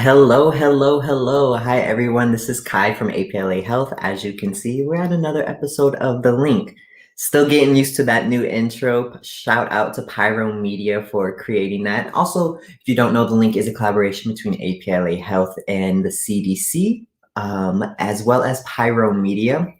Hello, hello, hello. Hi, everyone. This is Kai from APLA Health. As you can see, we're at another episode of The Link. Still getting used to that new intro. Shout out to Pyro Media for creating that. Also, if you don't know, The Link is a collaboration between APLA Health and the CDC, as well as Pyro Media.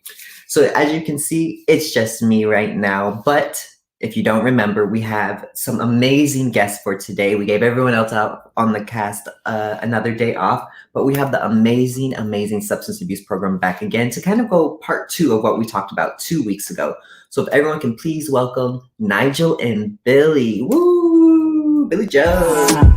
So as you can see, it's just me right now, but if you don't remember, we have some amazing guests for today. We gave everyone else out on the cast another day off, but we have the amazing, amazing substance abuse program back again to kind of go part 2 of what we talked about 2 weeks ago. So if everyone can please welcome Nigel and Billy. Woo! Billy Joe.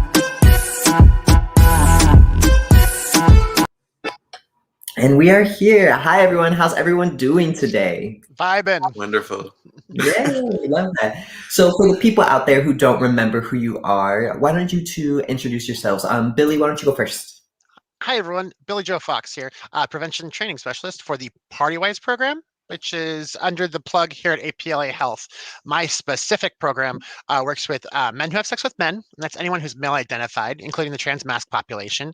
And we are here. Hi, everyone. How's everyone doing today? Vibing. Wonderful. Yeah, we love that. So for the people out there who don't remember who you are, why don't you two introduce yourselves? Billy, why don't you go first? Hi, everyone. Billy Joe Fox here, prevention training specialist for the PartyWise program, which is under the plug here at APLA Health. My specific program works with men who have sex with men, and that's anyone who's male identified, including the trans mask population,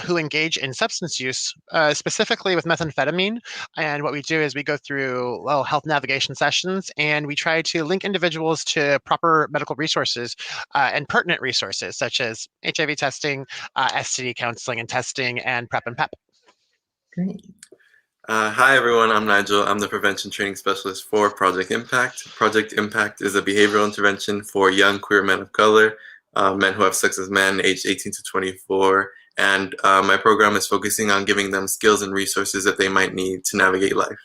who engage in substance use, specifically with methamphetamine. And what we do is we go through health navigation sessions, and we try to link individuals to proper medical resources and pertinent resources, such as HIV testing, STD counseling and testing, and PrEP and PEP. Great. Hi, everyone. I'm Nigel. I'm the prevention training specialist for Project Impact. Project Impact is a behavioral intervention for young queer men of color, men who have sex with men aged 18 to 24. And my program is focusing on giving them skills and resources that they might need to navigate life.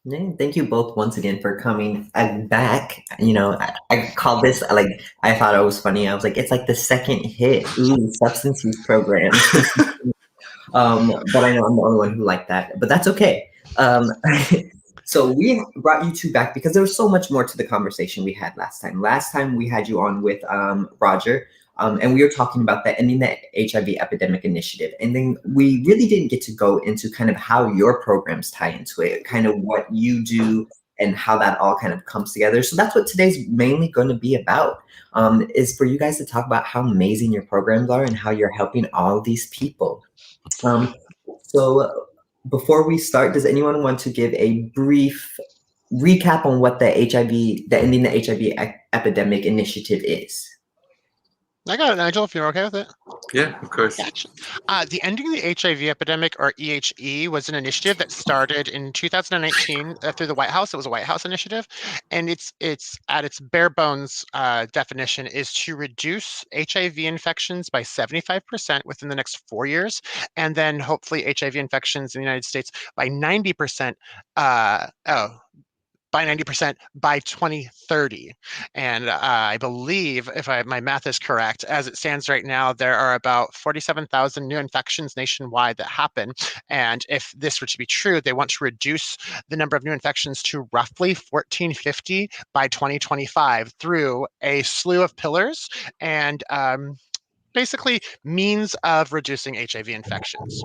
Yeah, thank you both once again for coming back. You know, I call this, like, I thought it was funny. I was like, it's like the second hit. Ooh, substance use program. But I know I'm the only one who liked that, but that's okay. So we brought you two back because there was so much more to the conversation we had last time. Last time we had you on with Roger, and we were talking about the Ending the HIV Epidemic initiative. And then we really didn't get to go into kind of how your programs tie into it, kind of what you do and how that all kind of comes together. So that's what today's mainly going to be about, is for you guys to talk about how amazing your programs are and how you're helping all these people. So before we start, does anyone want to give a brief recap on what the Ending the HIV Epidemic initiative is? I got it, Nigel, if you're okay with it. Yeah, of course. Gotcha. The Ending the HIV Epidemic, or EHE, was an initiative that started in 2019 through the White House. It was a White House initiative, and it's at its bare bones definition is to reduce HIV infections by 75% within the next 4 years, and then hopefully HIV infections in the United States by 90%. By 90% by 2030. And I believe, if my math is correct, as it stands right now, there are about 47,000 new infections nationwide that happen. And if this were to be true, they want to reduce the number of new infections to roughly 1,450 by 2025 through a slew of pillars and basically means of reducing HIV infections.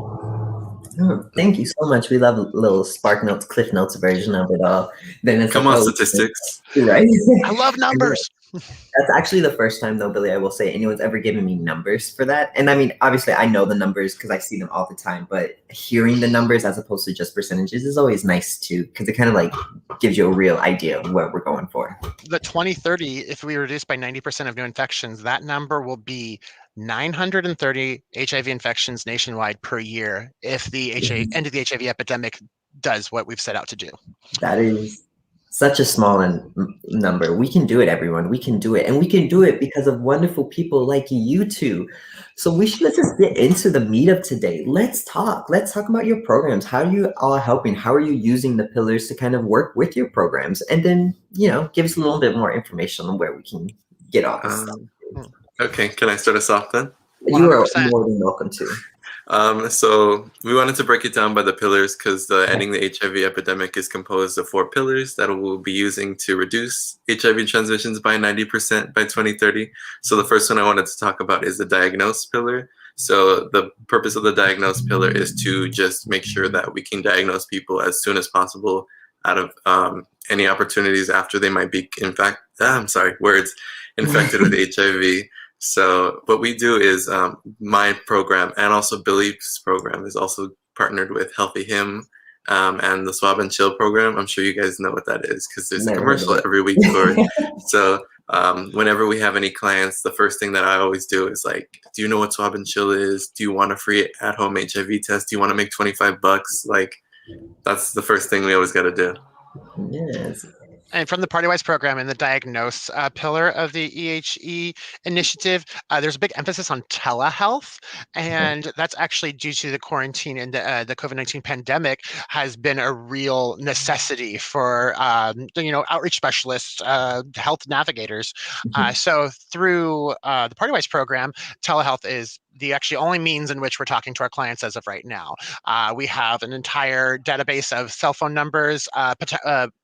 Oh, thank you so much. We love a little Spark Notes, Cliff Notes version of it all. Then it's Come like, on, statistics. Right? I love numbers. That's actually the first time, though, Billy, I will say anyone's ever given me numbers for that. And I mean, obviously, I know the numbers because I see them all the time, but hearing the numbers as opposed to just percentages is always nice too, because it kind of like gives you a real idea of what we're going for. The 2030, if we reduce by 90% of new infections, that number will be 930 HIV infections nationwide per year if the end of the HIV epidemic does what we've set out to do. That is Such a small number. We can do it, everyone. We can do it. And we can do it because of wonderful people like you two. So let's just get into the meat of today. Let's talk. Let's talk about your programs. How are you all helping? How are you using the pillars to kind of work with your programs? And then, give us a little bit more information on where we can get all this stuff. Okay, can I start us off then? You are 100%. more than welcome to. So we wanted to break it down by the pillars because the ending the HIV epidemic is composed of 4 pillars that we'll be using to reduce HIV transmissions by 90% by 2030. So the first one I wanted to talk about is the Diagnose Pillar. So the purpose of the Diagnose Pillar is to just make sure that we can diagnose people as soon as possible out of any opportunities after they might be infected with HIV. So what we do is my program and also Billy's program is also partnered with Healthy Him and the Swab and Chill program. I'm sure you guys know what that is because there's a commercial every week for it. So whenever we have any clients, the first thing that I always do is like, do you know what Swab and Chill is? Do you want a free at-home HIV test? Do you want to make $25? Like, that's the first thing we always got to do. Yes. And from the PartyWise program and the Diagnose pillar of the EHE initiative, there's a big emphasis on telehealth, and that's actually due to the quarantine and the COVID-19 pandemic has been a real necessity for outreach specialists, health navigators. So through the PartyWise program, telehealth is the actually only means in which we're talking to our clients as of right now. We have an entire database of cell phone numbers,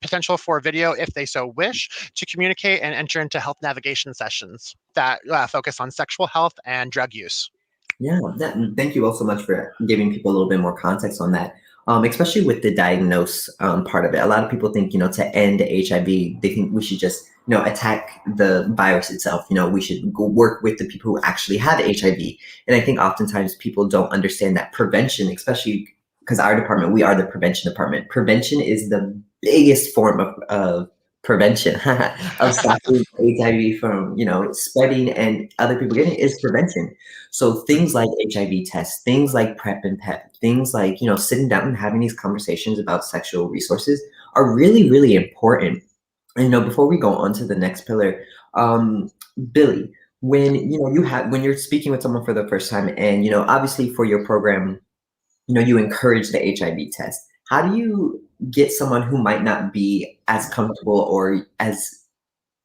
potential for video if they so wish, to communicate and enter into health navigation sessions that focus on sexual health and drug use. Yeah, thank you all so much for giving people a little bit more context on that, especially with the diagnose part of it. A lot of people think, to end HIV, they think we should just, attack the virus itself. We should go work with the people who actually have HIV. And I think oftentimes people don't understand that prevention, especially because our department, we are the prevention department. Prevention is the biggest form of prevention of stopping HIV from, spreading and other people getting it is prevention. So things like HIV tests, things like PrEP and PEP, things like, sitting down and having these conversations about sexual resources are really, really important. And before we go on to the next pillar, Billy, when when you're speaking with someone for the first time, and obviously for your program, you encourage the HIV test. How do you get someone who might not be as comfortable or as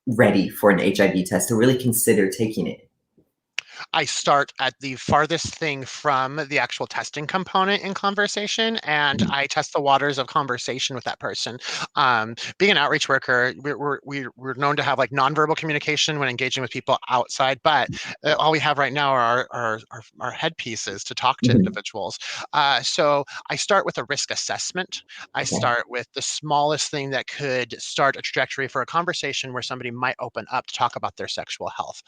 ready for an HIV test to really consider taking it? I start at the farthest thing from the actual testing component in conversation, and I test the waters of conversation with that person. Being an outreach worker, we're known to have like nonverbal communication when engaging with people outside, but all we have right now are our headpieces to talk to individuals. So I start with a risk assessment. I start with the smallest thing that could start a trajectory for a conversation where somebody might open up to talk about their sexual health,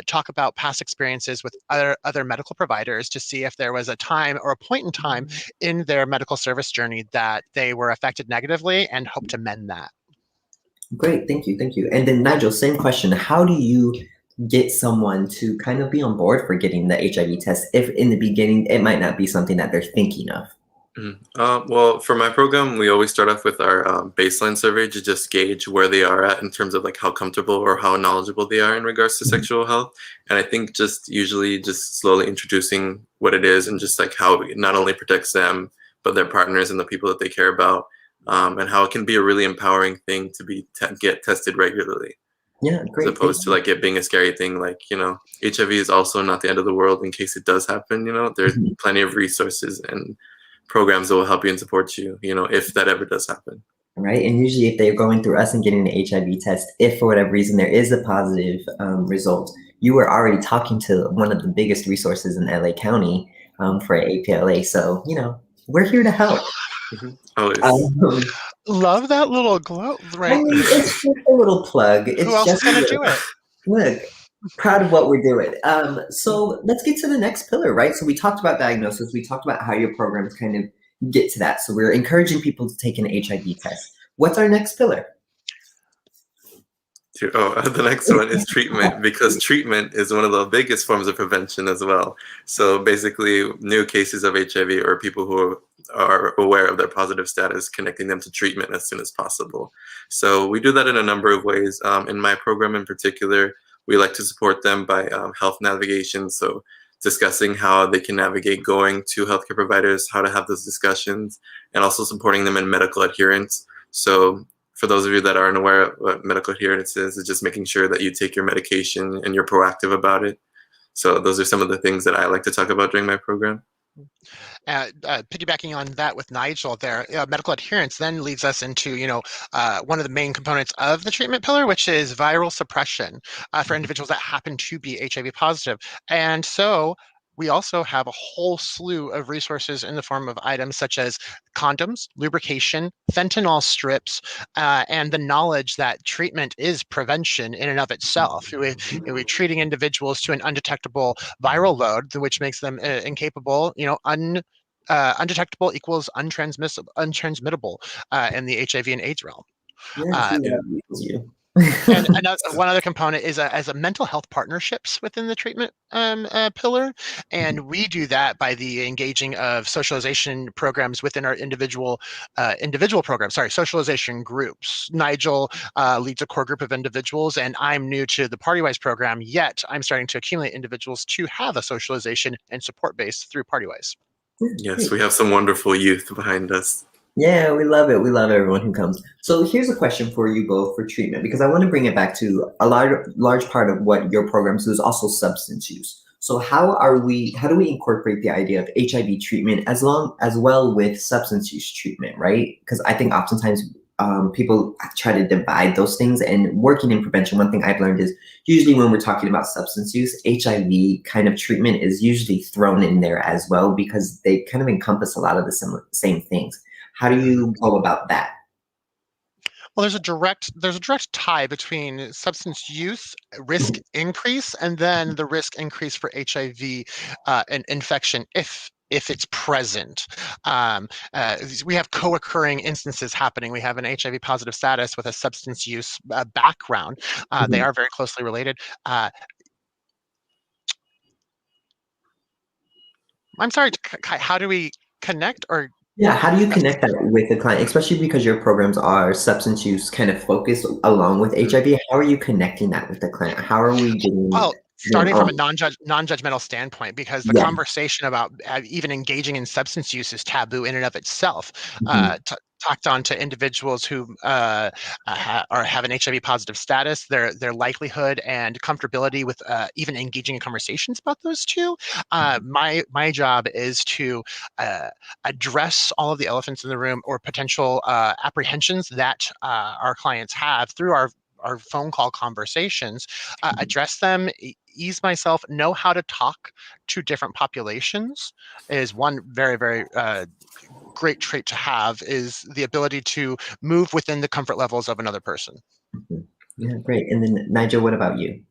talk about past experiences with other medical providers to see if there was a time or a point in time in their medical service journey that they were affected negatively and hope to mend that. Great, thank you. And then Nigel, same question. How do you get someone to kind of be on board for getting the HIV test if in the beginning it might not be something that they're thinking of? Well, for my program, we always start off with our baseline survey to just gauge where they are at in terms of like how comfortable or how knowledgeable they are in regards to sexual health. And I think just usually just slowly introducing what it is and just like how it not only protects them, but their partners and the people that they care about, and how it can be a really empowering thing to get tested regularly. Yeah, great. As opposed to like it being a scary thing, like, HIV is also not the end of the world in case it does happen. There's plenty of resources and programs that will help you and support you, if that ever does happen. Right. And usually if they're going through us and getting an HIV test, if for whatever reason there is a positive result, you were already talking to one of the biggest resources in LA County for APLA. So, we're here to help. Always. Love that little glow, right? It's just a little plug. It's Who else is going to do it? Look, proud of what we're doing. So let's get to the next pillar, right? So we talked about diagnosis. We talked about how your programs kind of get to that. So we're encouraging people to take an HIV test. What's our next pillar? The next one is treatment, because treatment is one of the biggest forms of prevention as well. So basically, new cases of HIV or people who are aware of their positive status, connecting them to treatment as soon as possible. So we do that in a number of ways. In my program in particular, we like to support them by health navigation. So discussing how they can navigate going to healthcare providers, how to have those discussions, and also supporting them in medical adherence. So for those of you that aren't aware of what medical adherence is, it's just making sure that you take your medication and you're proactive about it. So those are some of the things that I like to talk about during my program. Piggybacking on that with Nigel there, medical adherence then leads us into, one of the main components of the treatment pillar, which is viral suppression for individuals that happen to be HIV positive. And so we also have a whole slew of resources in the form of items such as condoms, lubrication, fentanyl strips, and the knowledge that treatment is prevention in and of itself. We're treating individuals to an undetectable viral load, which makes them incapable, undetectable equals untransmittable in the HIV and AIDS realm. And one other component is as a mental health partnerships within the treatment pillar, and we do that by the engaging of socialization programs within our individual programs. Socialization groups. Nigel leads a core group of individuals, and I'm new to the PartyWise program. Yet I'm starting to accumulate individuals to have a socialization and support base through PartyWise. Yes, we have some wonderful youth behind us. Yeah, we love it. We love everyone who comes. So here's a question for you both for treatment, because I want to bring it back to a large part of what your programs do is also substance use. So how do we incorporate the idea of HIV treatment as well with substance use treatment, right? Because I think oftentimes people try to divide those things, and working in prevention, one thing I've learned is usually when we're talking about substance use, HIV kind of treatment is usually thrown in there as well, because they kind of encompass a lot of the same things. How do you go about that? Well, there's a direct tie between substance use risk increase and then the risk increase for HIV and infection if it's present. We have co-occurring instances happening. We have an HIV positive status with a substance use background. They are very closely related. I'm sorry, Kai, how do we connect or? Yeah, how do you connect that with the client, especially because your programs are substance use kind of focused along with HIV? How are you connecting that with the client? How are we getting? Well, starting from a non-judgmental standpoint, because the conversation about even engaging in substance use is taboo in and of itself. Talked on to individuals who have an HIV positive status, their likelihood and comfortability with even engaging in conversations about those two. My job is to address all of the elephants in the room or potential apprehensions that our clients have through our phone call conversations, address them, ease myself, know how to talk to different populations is one very, very great trait to have, is the ability to move within the comfort levels of another person. Yeah, great. And then Nigel, what about you?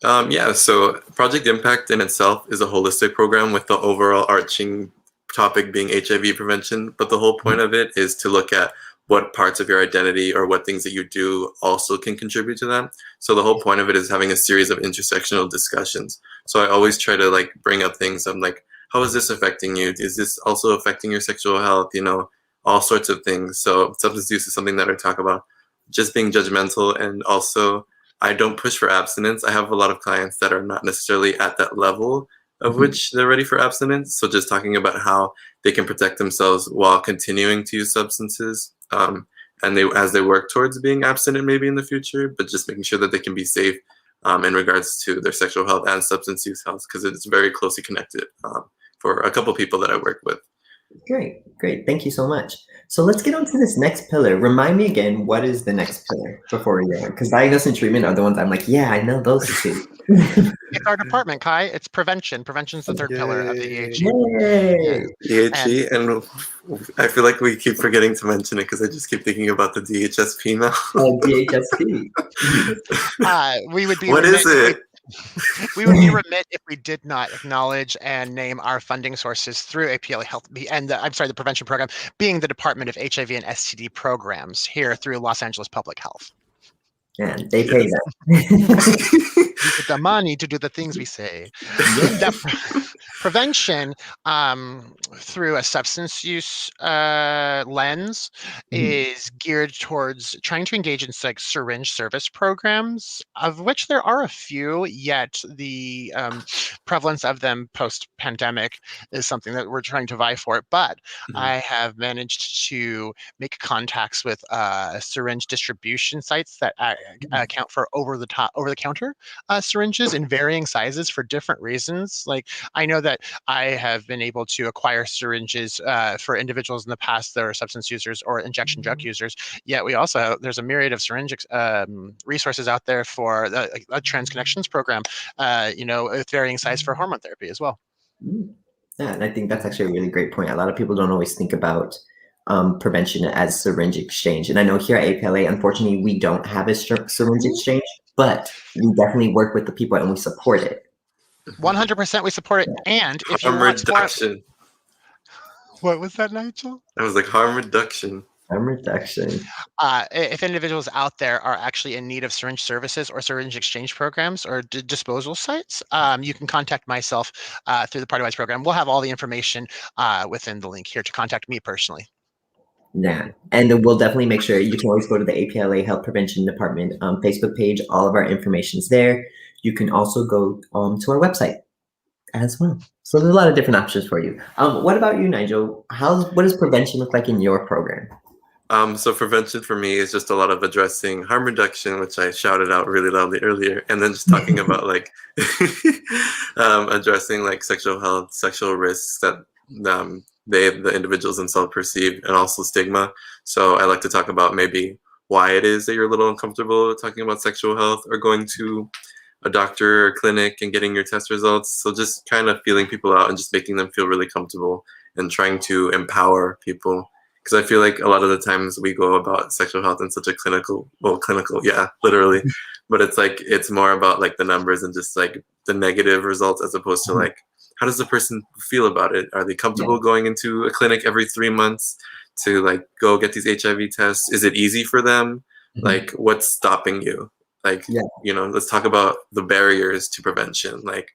So Project Impact in itself is a holistic program with the overall arching topic being HIV prevention. But the whole point of it is to look at what parts of your identity or what things that you do also can contribute to that. So the whole point of it is having a series of intersectional discussions. So I always try to bring up things. I'm like, how is this affecting you? Is this also affecting your sexual health? All sorts of things. So substance use is something that I talk about, just being judgmental. And also I don't push for abstinence. I have a lot of clients that are not necessarily at that level of which they're ready for abstinence. So just talking about how they can protect themselves while continuing to use substances. And as they work towards being abstinent maybe in the future, but just making sure that they can be safe in regards to their sexual health and substance use health, because it's very closely connected for a couple people that I work with. Great. Thank you so much. So let's get on to this next pillar. Remind me again, what is the next pillar before we go on? Because diagnosis and treatment are the ones I'm like, yeah, I know those two. It's our department, Kai. It's prevention. Prevention's the third pillar of the EHE. EHE, and I feel like we keep forgetting to mention it because I just keep thinking about the DHSP now. DHSP. We would be. What is it? We would be remit if we did not acknowledge and name our funding sources through APLA Health and the prevention program being the Department of HIV and STD programs here through Los Angeles Public Health. Yeah, they pay that. We get the money to do the things we say. Yeah. That prevention through a substance use lens is geared towards trying to engage in like syringe service programs, of which there are a few, yet the prevalence of them post-pandemic is something that we're trying to vie for. But I have managed to make contacts with syringe distribution sites that account for over-the-counter syringes in varying sizes for different reasons. Like, I know that I have been able to acquire syringes for individuals in the past that are substance users or injection drug users. Yet we also have, there's a myriad of syringe resources out there for a trans connections program, with varying size for hormone therapy as well. Yeah, and I think that's actually a really great point. A lot of people don't always think about prevention as syringe exchange. And I know here at APLA, unfortunately, we don't have a syringe exchange, but we definitely work with the people and we support it. 100% we support it. And if you Harm want reduction. What was that, Nigel? I was like, harm reduction. Harm reduction. If individuals out there are actually in need of syringe services or syringe exchange programs or disposal sites, you can contact myself through the PartyWise program. We'll have all the information within the link here to contact me personally. Yeah, and we'll definitely make sure you can always go to the APLA Health Prevention Department Facebook page. All of our information is there. You can also go to our website as well. So there's a lot of different options for you. What about you, Nigel? What does prevention look like in your program? So prevention for me is just a lot of addressing harm reduction, which I shouted out really loudly earlier, and then just talking about like addressing like sexual health, sexual risks that the individuals themselves perceive, and also stigma. So I like to talk about maybe why it is that you're a little uncomfortable talking about sexual health or going to a doctor or clinic and getting your test results. So just kind of feeling people out and just making them feel really comfortable and trying to empower people. Because I feel like a lot of the times we go about sexual health in such a clinical, yeah, literally. But it's like, it's more about like the numbers and just like the negative results as opposed to like, how does the person feel about it? Are they comfortable going into a clinic every 3 months to like go get these HIV tests? Is it easy for them? Like, what's stopping you? Like, let's talk about the barriers to prevention. Like,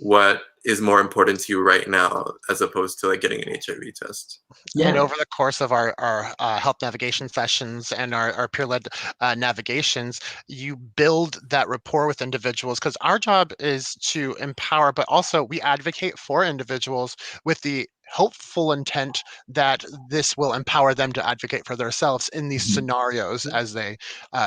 what is more important to you right now as opposed to like getting an HIV test? And over the course of our health navigation sessions and our peer-led navigations, you build that rapport with individuals, because our job is to empower, but also we advocate for individuals with the hopeful intent that this will empower them to advocate for themselves in these scenarios as they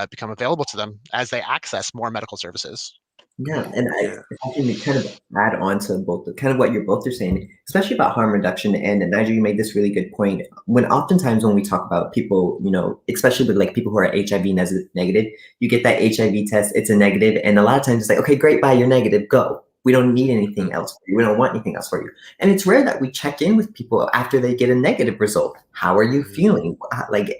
become available to them, as they access more medical services. Yeah, and I can kind of add on to both, kind of what you're both are saying, especially about harm reduction. And Nigel, you made this really good point. Oftentimes when we talk about people, especially with like people who are HIV negative, you get that HIV test, it's a negative, and a lot of times it's like, okay, great, bye, you're negative, go. We don't need anything else for you. We don't want anything else for you. And it's rare that we check in with people after they get a negative result. How are you feeling?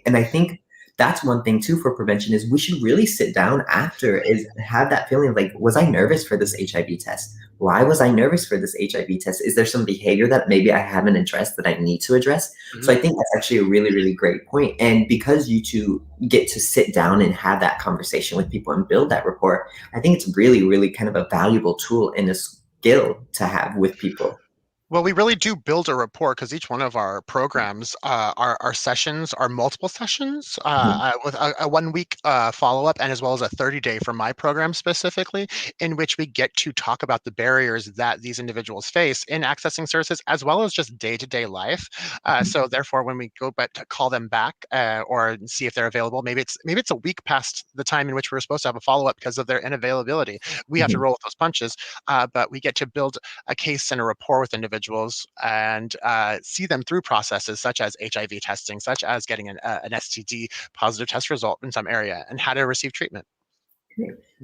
And I think that's one thing too for prevention is we should really sit down after is have that feeling of like, was I nervous for this HIV test? Why was I nervous for this HIV test? Is there some behavior that maybe I haven't addressed that I need to address? So I think that's actually a really, really great point. And because you two get to sit down and have that conversation with people and build that rapport, I think it's really, really kind of a valuable tool and a skill to have with people. Well, we really do build a rapport because each one of our programs, our sessions are multiple sessions with a 1 week follow-up and as well as a 30-day for my program specifically, in which we get to talk about the barriers that these individuals face in accessing services as well as just day-to-day life. So therefore, when we go back to call them back or see if they're available, maybe it's a week past the time in which we were supposed to have a follow-up because of their inavailability. We have to roll with those punches, but we get to build a case and a rapport with individuals and see them through processes such as HIV testing, such as getting an STD positive test result in some area, and how to receive treatment.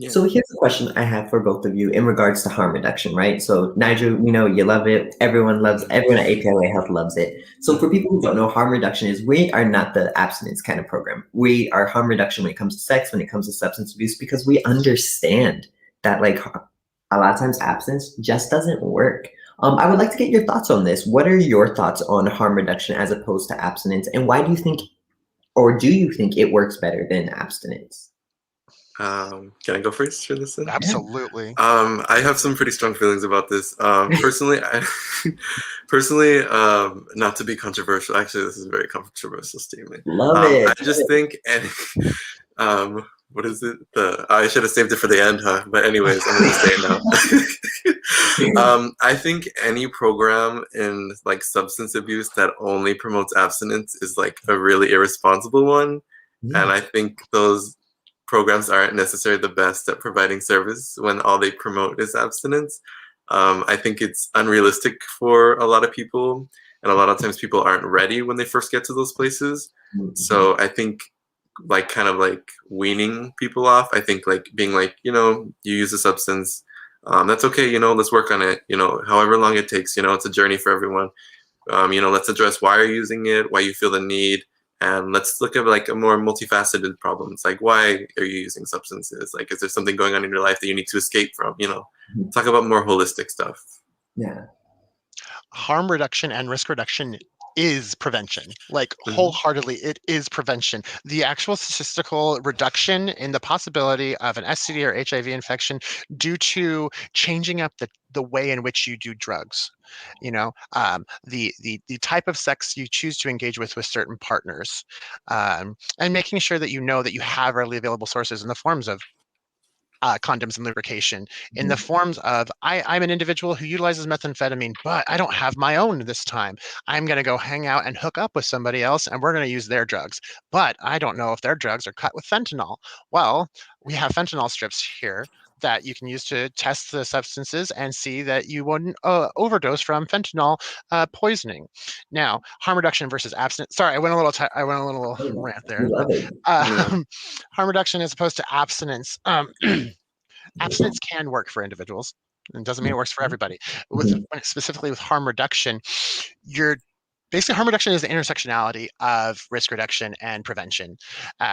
So here's a question I have for both of you in regards to harm reduction, right? So Nigel, we know you love it. Everyone at APLA Health loves it. So for people who don't know, harm reduction is we are not the abstinence kind of program. We are harm reduction when it comes to sex, when it comes to substance abuse, because we understand that like a lot of times abstinence just doesn't work. I would like to get your thoughts on this. What are your thoughts on harm reduction as opposed to abstinence? And why do you think, or do you think it works better than abstinence? Can I go first for this one? Absolutely. I have some pretty strong feelings about this. Personally, personally, not to be controversial. Actually, this is a very controversial statement. Love it. I just think, and what is it? I should have saved it for the end, huh? But anyways, I'm gonna say it now. I think any program in like substance abuse that only promotes abstinence is like a really irresponsible one, and I think those programs aren't necessarily the best at providing service when all they promote is abstinence. I think it's unrealistic for a lot of people, and a lot of times people aren't ready when they first get to those places. So I think like kind of like weaning people off. I think like being like, you know, you use a substance, that's okay, you know, let's work on it, you know, however long it takes, you know, it's a journey for everyone. You know, let's address why you're using it, why you feel the need, and let's look at like a more multifaceted problem. It's like, why are you using substances? Like, is there something going on in your life that you need to escape from? You know, talk about more holistic stuff. Yeah. Harm reduction and risk reduction is prevention. Like wholeheartedly, it is prevention. The actual statistical reduction in the possibility of an STD or HIV infection due to changing up the way in which you do drugs. You know, the type of sex you choose to engage with certain partners, and making sure that you know that you have readily available sources in the forms of condoms and lubrication, in the forms of I'm an individual who utilizes methamphetamine, but I don't have my own this time. I'm going to go hang out and hook up with somebody else, and we're going to use their drugs. But I don't know if their drugs are cut with fentanyl. Well, we have fentanyl strips here that you can use to test the substances and see that you wouldn't overdose from fentanyl poisoning. Now, harm reduction versus abstinence. Sorry, I went a little rant there. Love it. Harm reduction as opposed to abstinence. Abstinence can work for individuals. It doesn't mean it works for everybody. Specifically with harm reduction, basically harm reduction is the intersectionality of risk reduction and prevention.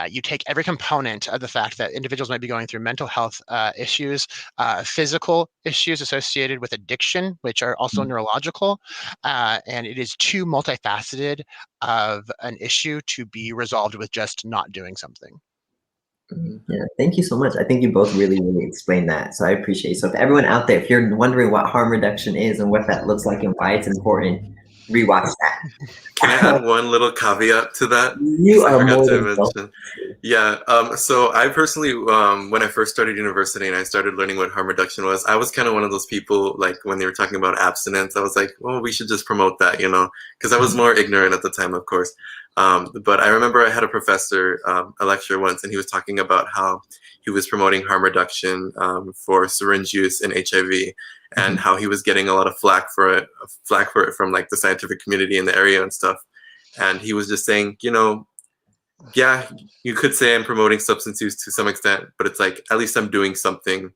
You take every component of the fact that individuals might be going through mental health issues, physical issues associated with addiction, which are also neurological, and it is too multifaceted of an issue to be resolved with just not doing something. Yeah, thank you so much. I think you both really explained that. So I appreciate it. So if everyone out there, if you're wondering what harm reduction is and what that looks like and why it's important, rewatch that. Can I add one little caveat to that? You are I forgot more to than mention. Yeah. So I personally, when I first started university and I started learning what harm reduction was, I was kind of one of those people, like when they were talking about abstinence, I was like, well, we should just promote that, you know, because I was more ignorant at the time, of course. But I remember I had a professor, a lecture once, and he was talking about how he was promoting harm reduction for syringe use in HIV, and how he was getting a lot of flack for it from like the scientific community in the area and stuff. And he was just saying, you know, yeah, you could say I'm promoting substance use to some extent, but it's like, at least I'm doing something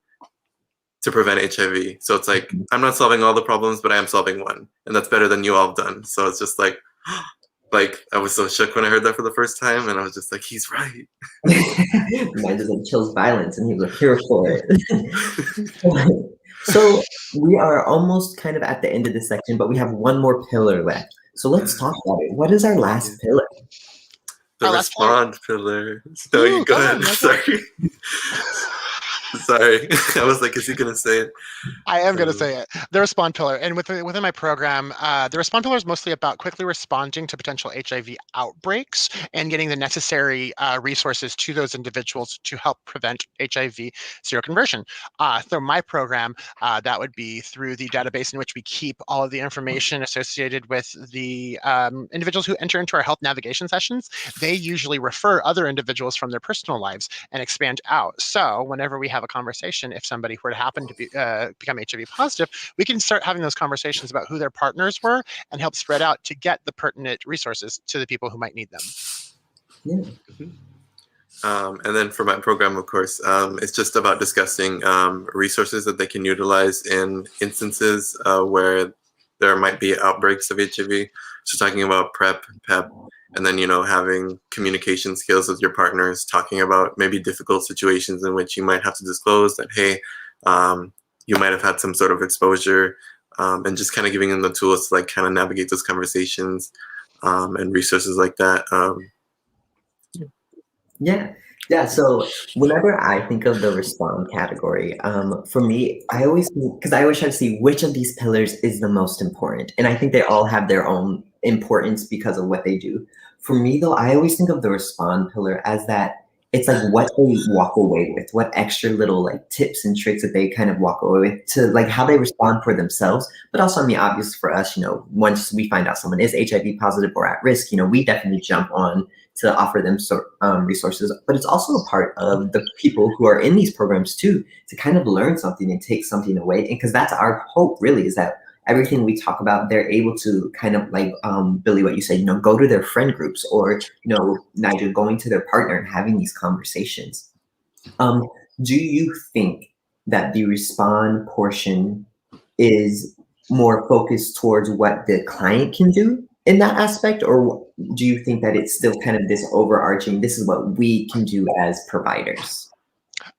to prevent HIV. So it's like, I'm not solving all the problems, but I am solving one. And that's better than you all have done. So it's just like I was so shook when I heard that for the first time. And I was just like, he's right. Mine just like chills violence, and he was here for it. So we are almost kind of at the end of this section, but we have one more pillar left. So let's talk about it. What is our last pillar? The respond pillar. No, you go ahead. Sorry. Sorry. I was like, is he going to say it? I am going to say it. The respond pillar. And within my program, the respond pillar is mostly about quickly responding to potential HIV outbreaks and getting the necessary resources to those individuals to help prevent HIV seroconversion. Through my program, that would be through the database in which we keep all of the information associated with the individuals who enter into our health navigation sessions. They usually refer other individuals from their personal lives and expand out. So whenever we have a conversation, if somebody were to happen to be, become HIV positive, we can start having those conversations about who their partners were and help spread out to get the pertinent resources to the people who might need them. Yeah. And then for my program, of course, it's just about discussing resources that they can utilize in instances where there might be outbreaks of HIV. So talking about PrEP, PEP, and then, you know, having communication skills with your partners, talking about maybe difficult situations in which you might have to disclose that, hey, you might have had some sort of exposure, and just kind of giving them the tools to like kind of navigate those conversations and resources like that. Yeah. Yeah, so whenever I think of the respond category, for me, I always because I always try to see which of these pillars is the most important, and I think they all have their own importance because of what they do. For me, though, I always think of the respond pillar as that it's like what they walk away with, what extra little like tips and tricks that they kind of walk away with to like how they respond for themselves, but also, I mean, obviously for us, once we find out someone is HIV positive or at risk, we definitely jump on to offer them resources, but it's also a part of the people who are in these programs too, to kind of learn something and take something away. And because that's our hope really, is that everything we talk about, they're able to kind of like, Billy, what you said, go to their friend groups, or, Nigel, going to their partner and having these conversations. Do you think that the respond portion is more focused towards what the client can do in that aspect, or do you think that it's still kind of this overarching, this is what we can do as providers?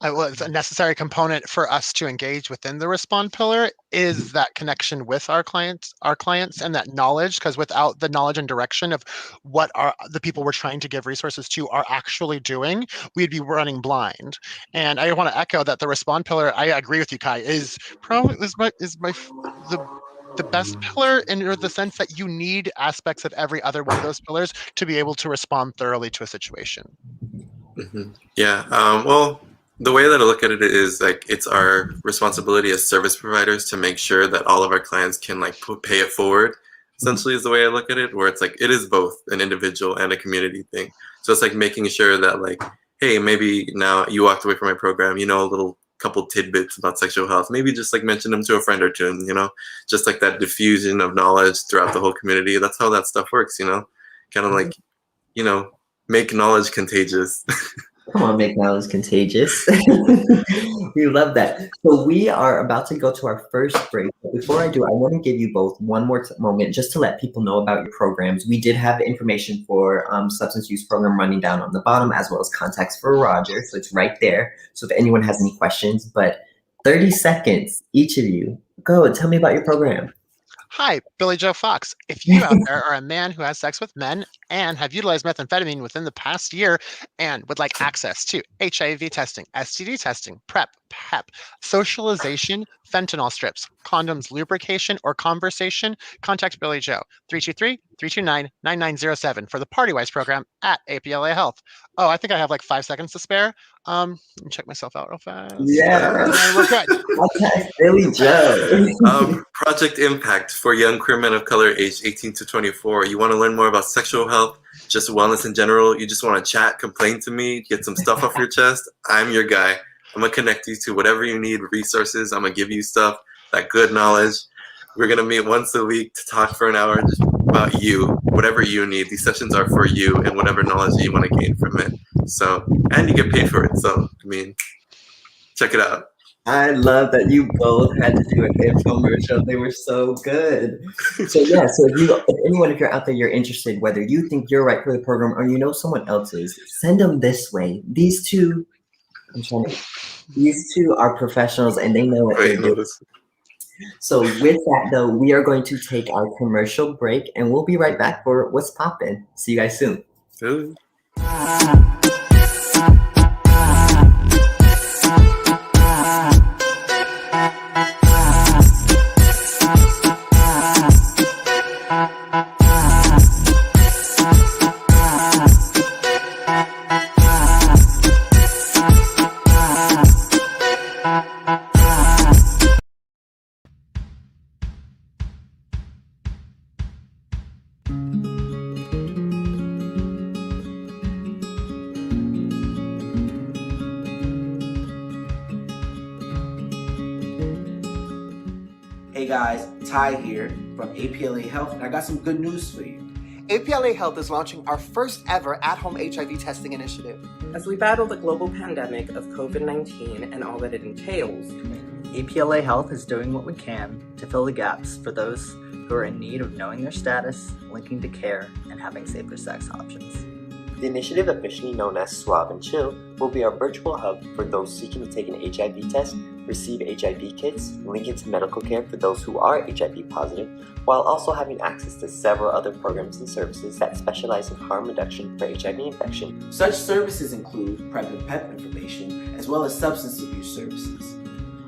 Well, it's a necessary component for us to engage within the respond pillar is that connection with our clients, and that knowledge, because without the knowledge and direction of what the people we're trying to give resources to are actually doing, we'd be running blind. And I want to echo that the respond pillar, I agree with you, Kai, is probably the best pillar in the sense that you need aspects of every other one of those pillars to be able to respond thoroughly to a situation. Mm-hmm. Yeah. Well, the way that I look at it is like it's our responsibility as service providers to make sure that all of our clients can like pay it forward. Essentially, is the way I look at it, where it's like it is both an individual and a community thing. So it's like making sure that like, hey, maybe now you walked away from my program, a little couple tidbits about sexual health. Maybe just like mention them to a friend or two, and, just like that diffusion of knowledge throughout the whole community. That's how that stuff works, kind of like, make knowledge contagious. Come on, make knowledge contagious. We love that. So we are about to go to our first break. But before I do, I want to give you both one more moment just to let people know about your programs. We did have information for substance use program running down on the bottom, as well as contacts for Roger. So it's right there. So if anyone has any questions, but 30 seconds, each of you, go and tell me about your program. Hi, Billy Joe Fox. If you out there are a man who has sex with men and have utilized methamphetamine within the past year and would like access to HIV testing, STD testing, PrEP, PEP, socialization, fentanyl strips, condoms, lubrication, or conversation, contact Billy Joe, 323-329-9907 for the Partywise program at APLA Health. Oh, I think I have like 5 seconds to spare. Let me check myself out real fast. Yeah. We're good. Okay, Billy Joe. Project Impact for young queer men of color aged 18 to 24. You want to learn more about sexual health, just wellness in general? You just want to chat, complain to me, get some stuff off your chest? I'm your guy. I'm going to connect you to whatever you need, resources. I'm going to give you stuff, that good knowledge. We're going to meet once a week to talk for an hour just about you, whatever you need. These sessions are for you and whatever knowledge you want to gain from it. So, and you get paid for it. So, check it out. I love that you both had to do an infomercial. They were so good. So yeah, so if you're out there, you're interested, whether you think you're right for the program or someone else is, send them this way. These two are professionals and they know what they're doing. So with that though, we are going to take our commercial break and we'll be right back for What's Poppin'. See you guys soon. Ooh. Hey guys, Ty here from APLA Health, and I got some good news for you. APLA Health is launching our first ever at-home HIV testing initiative. As we battle the global pandemic of COVID-19 and all that it entails, APLA Health is doing what we can to fill the gaps for those who are in need of knowing their status, linking to care, and having safer sex options. The initiative, officially known as Swab and Chill, will be our virtual hub for those seeking to take an HIV test, receive HIV kits, link into medical care for those who are HIV positive, while also having access to several other programs and services that specialize in harm reduction for HIV infection. Such services include PrEP and PEP information, as well as substance abuse services.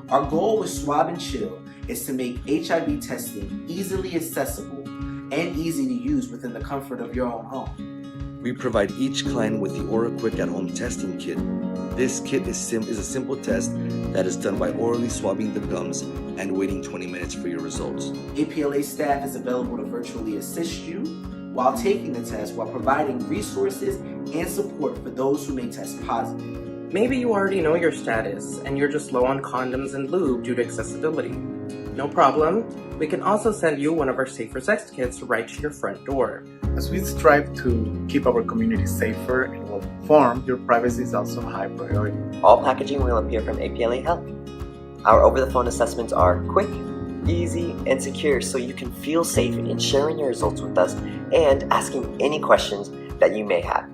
Our goal with Swab and Chill is to make HIV testing easily accessible and easy to use within the comfort of your own home. We provide each client with the Aura Quick at-home testing kit. This kit is a simple test that is done by orally swabbing the gums and waiting 20 minutes for your results. APLA staff is available to virtually assist you while taking the test, while providing resources and support for those who may test positive. Maybe you already know your status and you're just low on condoms and lube due to accessibility. No problem. We can also send you one of our safer sex kits right to your front door. As we strive to keep our community safer and well-informed, your privacy is also a high priority. All packaging will appear from APLA Health. Our over-the-phone assessments are quick, easy, and secure, so you can feel safe in sharing your results with us and asking any questions that you may have.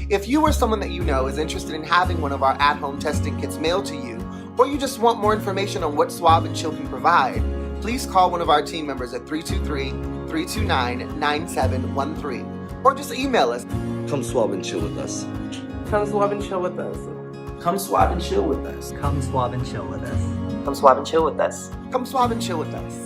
If you or someone that you know is interested in having one of our at-home testing kits mailed to you, or you just want more information on what Swab and Chill can provide, please call one of our team members at 323-329-9713, or just email us. Come swab and chill with us. Come swab and chill with us. Come swab and chill with us. Come swab and chill with us. Come swab and chill with us. Come swab and chill with us.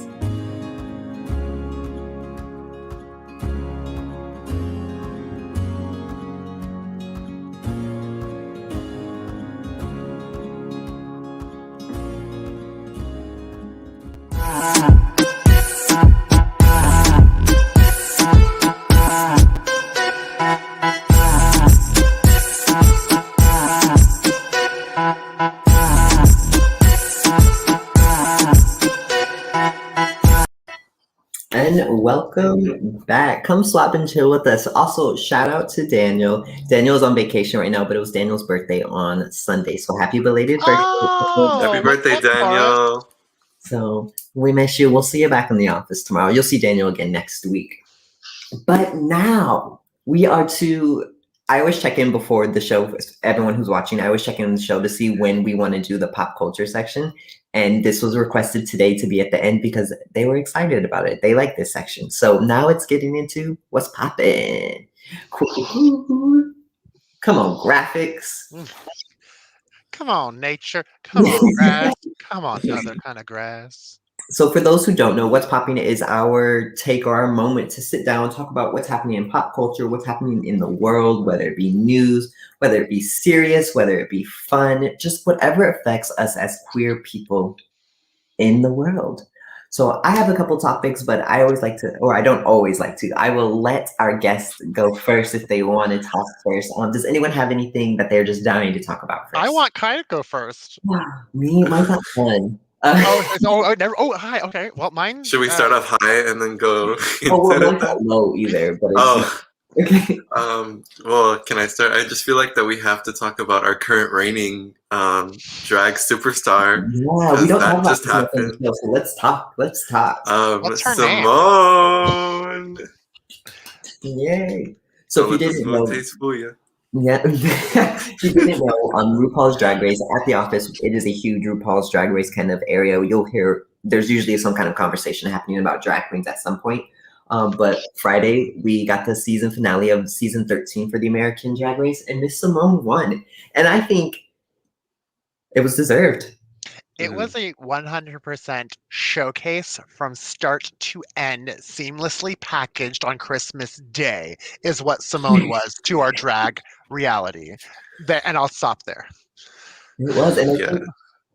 And welcome back. Come swap and chill with us. Also, shout out to Daniel. Daniel's on vacation right now, but it was Daniel's birthday on Sunday. So happy belated birthday. Happy birthday, Daniel. So we miss you. We'll see you back in the office tomorrow. You'll see Daniel again next week. But now we are to, I always check in before the show. Everyone who's watching, I always check in on the show to see when we want to do the pop culture section. And this was requested today to be at the end because they were excited about it. They like this section. So now it's getting into what's poppin'. Come on, graphics. Come on, nature. Come on, grass. Come on, other kind of grass. So for those who don't know, what's popping is our take or our moment to sit down and talk about what's happening in pop culture, what's happening in the world, whether it be news, whether it be serious, whether it be fun, just whatever affects us as queer people in the world. So I have a couple topics, but I always like to, or I don't always like to, I will let our guests go first if they want to talk first. Does anyone have anything that they're just dying to talk about first? I want Kai to go first. Me? Mine's not fun. Hi. Okay. Well, mine. Should we start off high and then go? Well, mine's not low either. But okay. Well, can I start? I just feel like that we have to talk about our current reigning drag superstar. Yeah, we don't that talk just about happened. So let's talk. What's her Simone. Yay! So if you didn't know, you. yeah, if you didn't know, RuPaul's Drag Race at the office, it is a huge RuPaul's Drag Race kind of area. You'll hear there's usually some kind of conversation happening about drag queens at some point. But Friday, we got the season finale of season 13 for the American Drag Race, and Miss Simone won. And I think it was deserved. It was a 100% showcase from start to end, seamlessly packaged on Christmas Day, is what Simone was to our drag reality. And I'll stop there. It was. And I think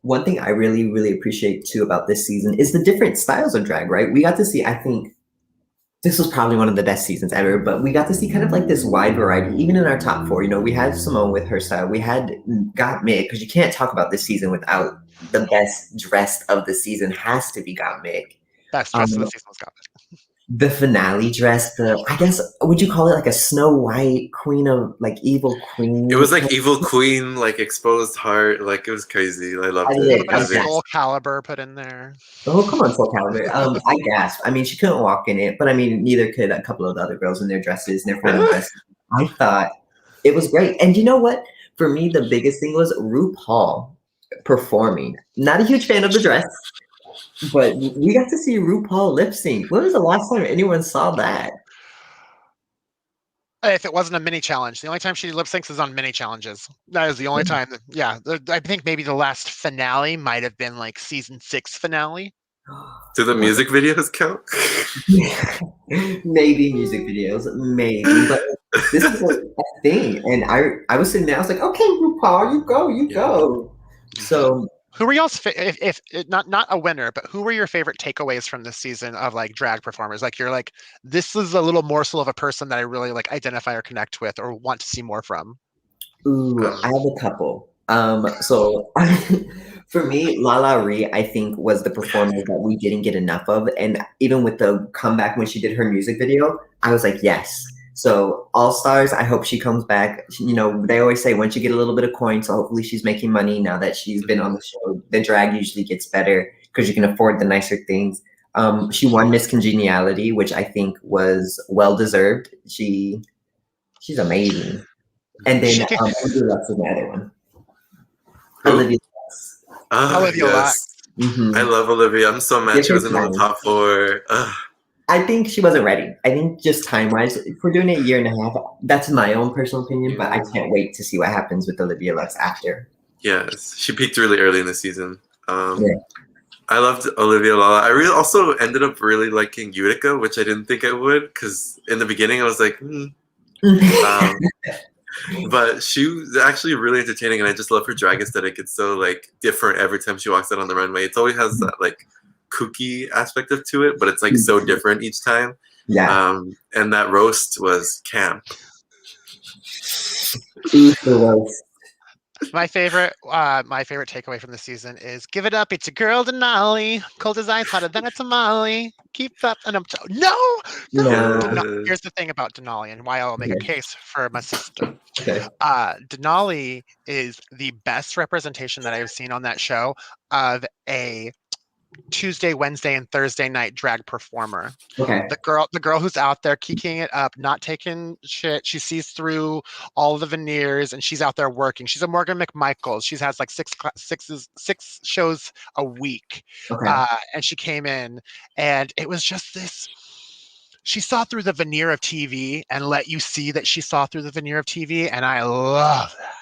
one thing I really, really appreciate too about this season is the different styles of drag, right? We got to see, I think, this was probably one of the best seasons ever, but we got to see kind of like this wide variety, even in our top four. You know, we had Simone with her style. We had Gottmik, because you can't talk about this season without the best dressed of the season has to be Gottmik. Best dressed of the season was Gottmik. The finale dress, I guess, would you call it like a Snow White queen of like evil queen? It was like evil queen, like exposed heart, like it was crazy. I loved it. Soul Caliber put in there. Oh, come on, Soul Caliber. I gasped. I mean, she couldn't walk in it, but I mean, neither could a couple of the other girls in their dresses and their final dresses. I thought It was great. And you know what? For me, the biggest thing was RuPaul performing. Not a huge fan of the dress, but we got to see RuPaul lip sync. When was the last time anyone saw that? If it wasn't a mini challenge, the only time she lip syncs is on mini challenges. That is the only time. I think maybe the last finale might have been like season 6 finale. Do the music videos count? Maybe music videos, maybe, but this is a thing. And I was sitting there, I was like, okay, RuPaul, you go. So who were y'all's if not a winner, but who were your favorite takeaways from this season of like drag performers? Like you're like, this is a little morsel of a person that I really like identify or connect with or want to see more from. Ooh, I have a couple. So for me, Lala Ree, I think, was the performer that we didn't get enough of. And even with the comeback when she did her music video, I was like, yes. So All Stars, I hope she comes back. You know, they always say once you get a little bit of coin, so hopefully she's making money now that she's been on the show. The drag usually gets better because you can afford the nicer things. She won Miss Congeniality, which I think was well deserved. She's amazing. And then Olivia Lux is my other one. Olivia Lux. Olivia Lux. Mm-hmm. I love Olivia. I'm so mad she wasn't in the top 4. I think she wasn't ready. I think just time-wise, if we're doing it a year and a half, that's my own personal opinion, but I can't wait to see what happens with Olivia Lux after. Yes, she peaked really early in the season. I loved Olivia Lala. I really also ended up really liking Utica, which I didn't think I would, because in the beginning I was like, but she was actually really entertaining, and I just love her drag aesthetic. It's so like different every time she walks out on the runway. It always has that like kooky aspect to it, but it's like so different each time. Yeah. And that roast was camp. My favorite takeaway from the season is give it up. It's a girl Denali, cold as ice, hotter than a tamale. Keep up, and no. Here's the thing about Denali and why I'll make a case for my sister. Okay. Denali is the best representation that I've seen on that show of a Tuesday, Wednesday, and Thursday night drag performer. Okay. The girl who's out there kicking it up, not taking shit. She sees through all the veneers and she's out there working. She's a Morgan McMichaels. She has like six shows a week. Okay. And she came in and it was just this. She saw through the veneer of TV and let you see that she saw through the veneer of TV, and I love that.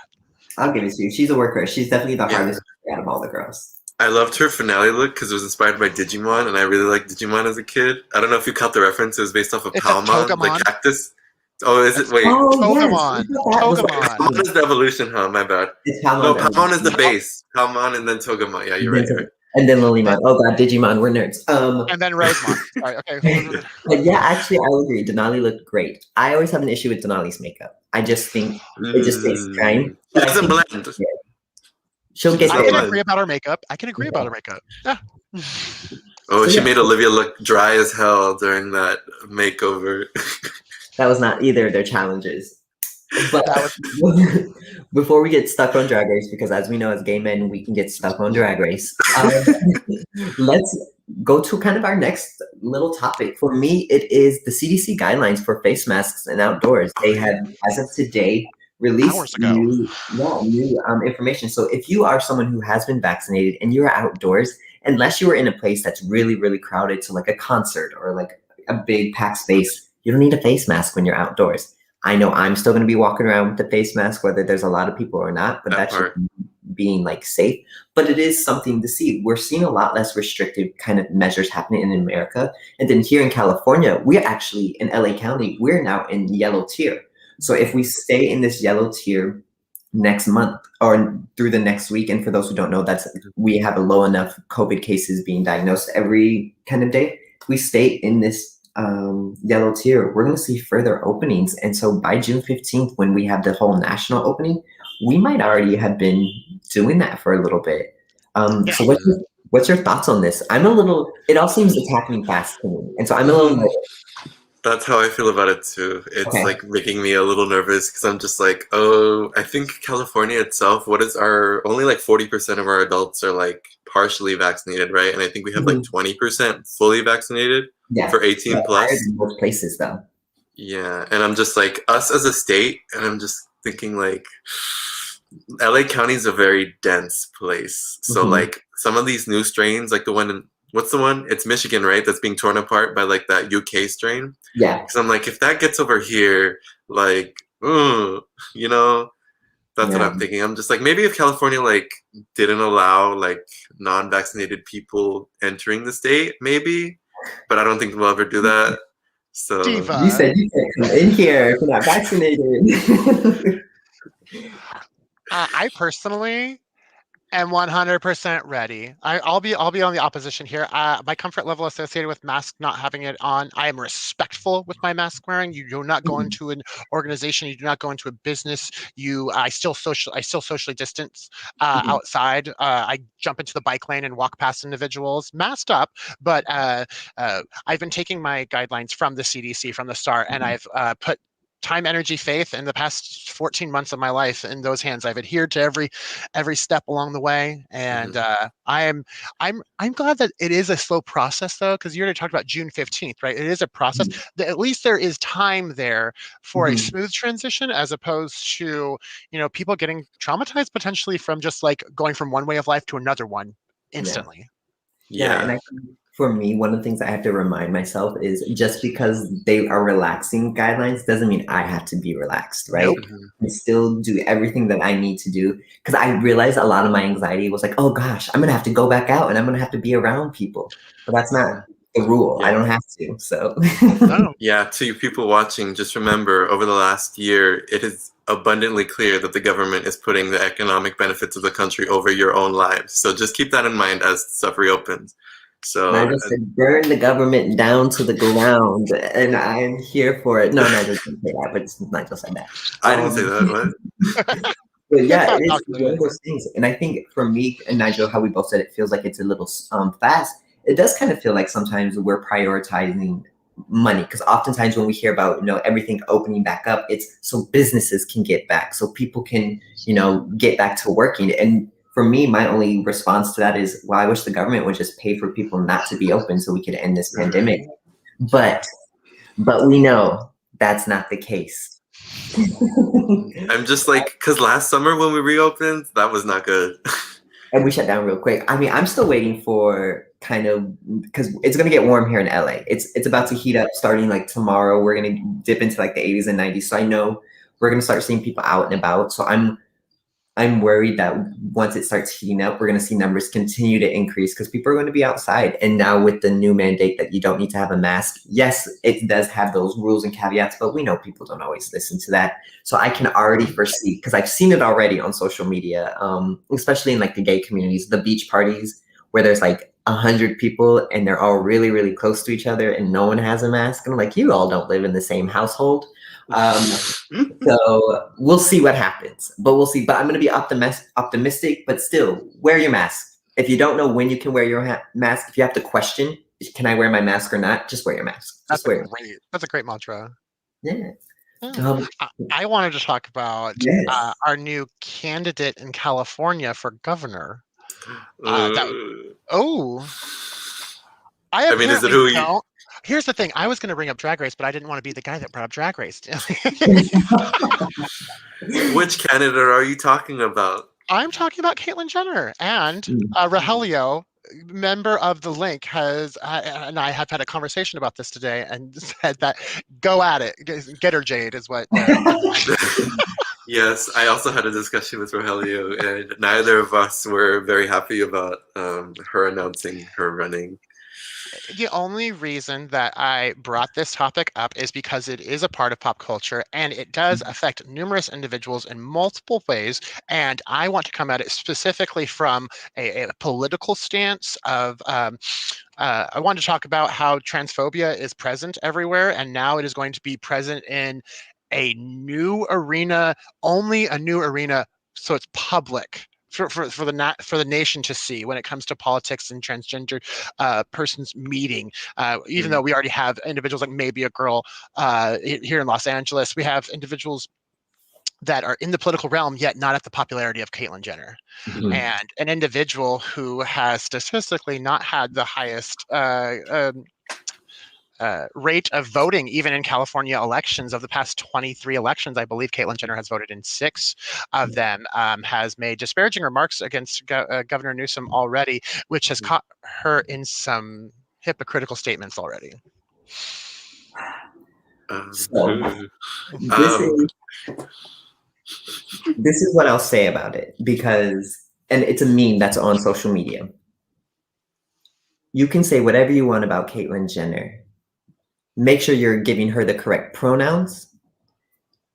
I'll give it to you. She's a worker. She's definitely the hardest out of all the girls. I loved her finale look because it was inspired by Digimon, and I really liked Digimon as a kid. I don't know if you caught the reference. It was based off of Palmon, the cactus. Oh, is it? Wait. Togemon. Palmon is the evolution, huh? My bad. No, Palmon is the base. Palmon and then Togemon. Yeah, you're right. And then Lilymon. Oh god, Digimon, we're nerds. And then Rosemon. Sorry, okay. But yeah, actually, I will agree. Denali looked great. I always have an issue with Denali's makeup. I just think it just takes time. It doesn't blend. She'll get. I can agree about her makeup. Yeah. Oh, she made Olivia look dry as hell during that makeover. That was not either of their challenges. But before we get stuck on Drag Race, because as we know, as gay men, we can get stuck on Drag Race. Let's go to kind of our next little topic. For me, it is the CDC guidelines for face masks and outdoors. They have, as of today, released new information. So if you are someone who has been vaccinated and you're outdoors, unless you are in a place that's really, really crowded, so like a concert or like a big packed space, you don't need a face mask when you're outdoors. I know I'm still going to be walking around with the face mask, whether there's a lot of people or not, but that's being like safe. But it is something to see. We're seeing a lot less restrictive kind of measures happening in America. And then here in California, we're actually in LA County, we're now in yellow tier. So if we stay in this yellow tier next month or through the next week, and for those who don't know, that's we have a low enough COVID cases being diagnosed every kind of day. We stay in this yellow tier, we're going to see further openings. And so by June 15th, when we have the whole national opening, we might already have been doing that for a little bit. So what's your thoughts on this? It all seems it's happening fast to me. And so I'm a little nervous. That's how I feel about it too. It's like making me a little nervous because I'm just like, oh, I think California itself, only like 40% of our adults are like partially vaccinated, right? And I think we have like 20% fully vaccinated for 18 plus. In most places though. Yeah, and I'm just like, us as a state, and I'm just thinking like LA County is a very dense place. So like some of these new strains, like the one in, what's the one? It's Michigan, right? That's being torn apart by like that UK strain. Yeah. Because I'm like, if that gets over here, like, you know, that's what I'm thinking. I'm just like, maybe if California like didn't allow like non-vaccinated people entering the state, maybe, but I don't think we'll ever do that. So Diva. You said you can't come in here if you're not vaccinated. I personally am 100% ready. I'll be on the opposition here. My comfort level associated with mask not having it on, I am respectful with my mask wearing. You do not go into an organization. You do not go into a business. I still socially distance outside. I jump into the bike lane and walk past individuals, masked up. But I've been taking my guidelines from the CDC from the start, and I've put time, energy, faith in the past 14 months of my life in those hands. I've adhered to every step along the way, and I'm glad that it is a slow process though, because you already talked about June 15th, right? It is a process. At least there is time there for a smooth transition, as opposed to people getting traumatized potentially from just like going from one way of life to another one instantly. Yeah, and I think for me, one of the things I have to remind myself is just because they are relaxing guidelines doesn't mean I have to be relaxed, right? I still do everything that I need to do, because I realized a lot of my anxiety was like, oh gosh, I'm gonna have to go back out and I'm gonna have to be around people. But that's not the rule. I don't have to. So yeah, to you people watching, just remember over the last year, it is abundantly clear that the government is putting the economic benefits of the country over your own lives. So just keep that in mind as stuff reopens. So Nigel said, burn the government down to the ground, and I'm here for it. No, Nigel didn't say that, but Nigel said that. I didn't say that, what? But yeah, it is one of those things. And I think for me and Nigel, how we both said it feels like it's a little fast. It does kind of feel like sometimes we're prioritizing money, because oftentimes when we hear about everything opening back up, it's so businesses can get back, so people can get back to working. And for me, my only response to that is, well, I wish the government would just pay for people not to be open so we could end this pandemic. But we know that's not the case. I'm just like, because last summer when we reopened, that was not good. And we shut down real quick. I mean, I'm still waiting for because it's going to get warm here in LA. It's about to heat up starting like tomorrow. We're going to dip into like the 80s and 90s. So I know we're going to start seeing people out and about. So I'm worried that once it starts heating up, we're going to see numbers continue to increase because people are going to be outside. And now with the new mandate that you don't need to have a mask, yes, it does have those rules and caveats, but we know people don't always listen to that. So I can already foresee, because I've seen it already on social media, especially in like the gay communities, the beach parties where there's like 100 people and they're all really, really close to each other and no one has a mask. And I'm like, you all don't live in the same household. So we'll see what happens, but we'll see. But I'm going to be optimistic, but still wear your mask. If you don't know when you can wear your mask, if you have to question, can I wear my mask or not? Just wear your mask. That's a great mantra. Yeah. I wanted to talk about our new candidate in California for governor. I mean, is it who you? Here's the thing. I was going to bring up Drag Race, but I didn't want to be the guy that brought up Drag Race. Which candidate are you talking about? I'm talking about Caitlyn Jenner and Rogelio, member of the Link, and I have had a conversation about this today and said that go at it, get her Jade is what. Yes, I also had a discussion with Rogelio, and neither of us were very happy about her announcing her running. The only reason that I brought this topic up is because it is a part of pop culture and it does affect numerous individuals in multiple ways. And I want to come at it specifically from a political stance of, I want to talk about how transphobia is present everywhere. And now it is going to be present in a new arena, only a new arena. So it's public. For the nation to see when it comes to politics and transgender persons meeting, even though we already have individuals like Maybe a Girl here in Los Angeles, we have individuals that are in the political realm yet not at the popularity of Caitlyn Jenner, and an individual who has statistically not had the highest rate of voting, even in California elections. Of the past 23 elections, I believe Caitlyn Jenner has voted in 6 of them, has made disparaging remarks against Governor Newsom already, which has caught her in some hypocritical statements already. So this is what I'll say about it, because, and it's a meme that's on social media. You can say whatever you want about Caitlyn Jenner. Make sure you're giving her the correct pronouns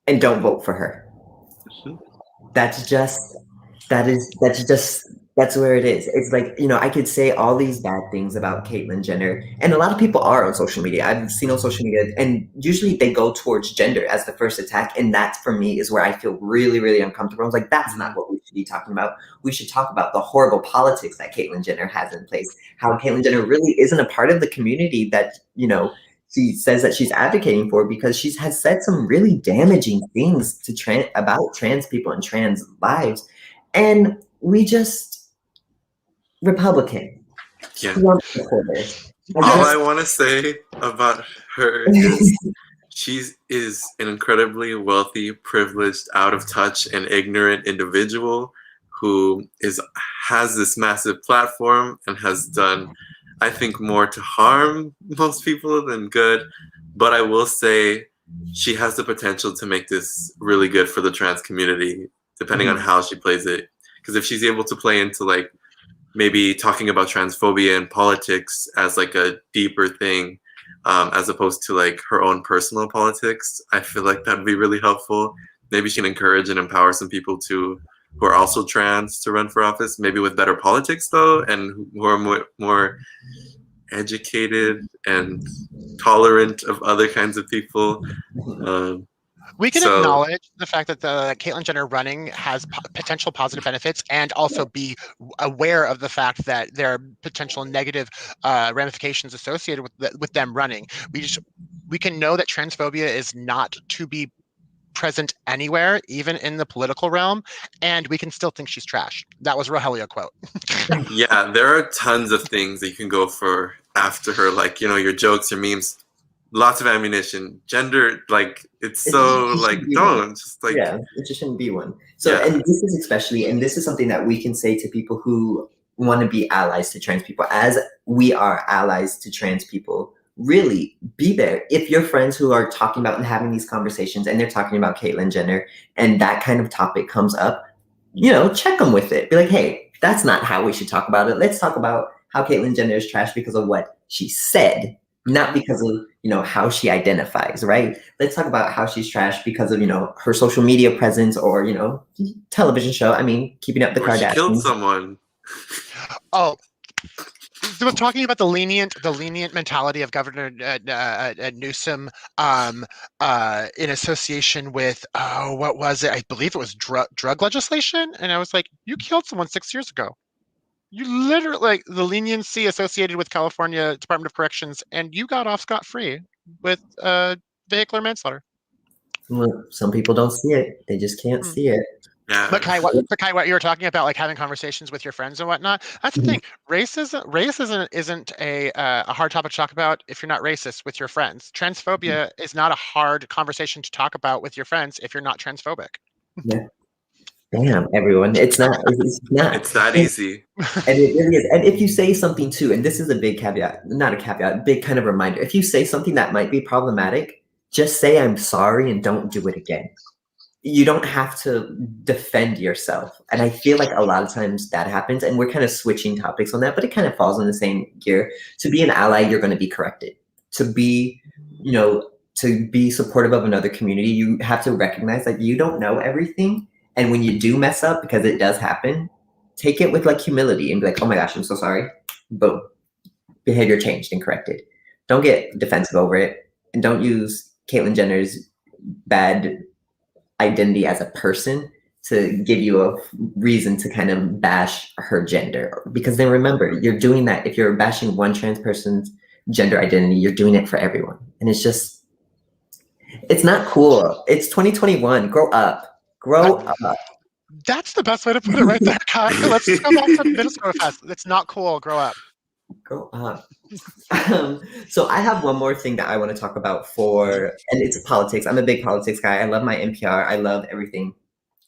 and don't vote for her. That's where it is. It's like, you know, I could say all these bad things about Caitlyn Jenner, and a lot of people are on social media. I've seen on social media, and usually they go towards gender as the first attack, and that for me is where I feel really, really uncomfortable. I was like, that's not what we should be talking about. We should talk about the horrible politics that Caitlyn Jenner has in place, how Caitlyn Jenner really isn't a part of the community that, you know, she says that she's advocating for, because she has said some really damaging things to about trans people and trans lives. And we just, Republican. Yeah. All I want to say about her is she is an incredibly wealthy, privileged, out of touch, and ignorant individual who has this massive platform and has done, I think, more to harm most people than good. But I will say she has the potential to make this really good for the trans community, depending on how she plays it. Because if she's able to play into, like, maybe talking about transphobia and politics as like a deeper thing, as opposed to like her own personal politics, I feel like that'd be really helpful. Maybe she can encourage and empower some people who are also trans to run for office, maybe with better politics though, and who are more educated and tolerant of other kinds of people. We can acknowledge the fact that the Caitlyn Jenner running has potential positive benefits, and also be aware of the fact that there are potential negative ramifications associated with them running. We can know that transphobia is not to be present anywhere, even in the political realm, and we can still think she's trash. That was Rogelio quote. Yeah, there are tons of things that you can go for after her, like, you know, your jokes, your memes. Lots of ammunition. Gender, like, it's so, like, don't. Just, like, yeah, it just shouldn't be one. So, yeah. And this is especially, and this is something that we can say to people who want to be allies to trans people, as we are allies to trans people. Really, be there. If your friends who are talking about and having these conversations, and they're talking about Caitlyn Jenner, and that kind of topic comes up, you know, check them with it. Be like, hey, that's not how we should talk about it. Let's talk about how Caitlyn Jenner is trash because of what she said, not because of, you know, how she identifies, right? Let's talk about how she's trash because of, you know, her social media presence, or, you know, television show. I mean, Keeping Up the Kardashians. She killed someone. Oh, so talking about the lenient mentality of Governor Newsom, in association with, what was it? I believe it was drug legislation. And I was like, you killed someone 6 years ago. You literally, like, the leniency associated with California Department of Corrections, and you got off scot-free with vehicular manslaughter. Well, some people don't see it. They just can't see it. Yeah. But Kai, what you were talking about, like having conversations with your friends and whatnot, that's the thing. Racism isn't a hard topic to talk about if you're not racist with your friends. Transphobia is not a hard conversation to talk about with your friends if you're not transphobic. Yeah. Damn, everyone. It's not. It's that easy. And it really is. And if you say something too, and this is a big caveat, not a caveat, big kind of reminder. If you say something that might be problematic, just say I'm sorry and don't do it again. You don't have to defend yourself. And I feel like a lot of times that happens, and we're kind of switching topics on that, but it kind of falls in the same gear. To be an ally, you're going to be corrected. To be, you know, to be supportive of another community, you have to recognize that you don't know everything. And when you do mess up, because it does happen, take it with like humility and be like, oh my gosh, I'm so sorry. Boom. Behavior changed and corrected. Don't get defensive over it. And don't use Caitlyn Jenner's bad identity as a person to give you a reason to kind of bash her gender. Because then remember, you're doing that. If you're bashing one trans person's gender identity, you're doing it for everyone. And it's just, it's not cool. It's 2021. Grow up. Grow up. That's the best way to put it right there, Kai. Let's just go back to middle school fast. It's not cool. Grow up. Grow up. So I have one more thing that I want to talk about and it's politics. I'm a big politics guy. I love my NPR. I love everything.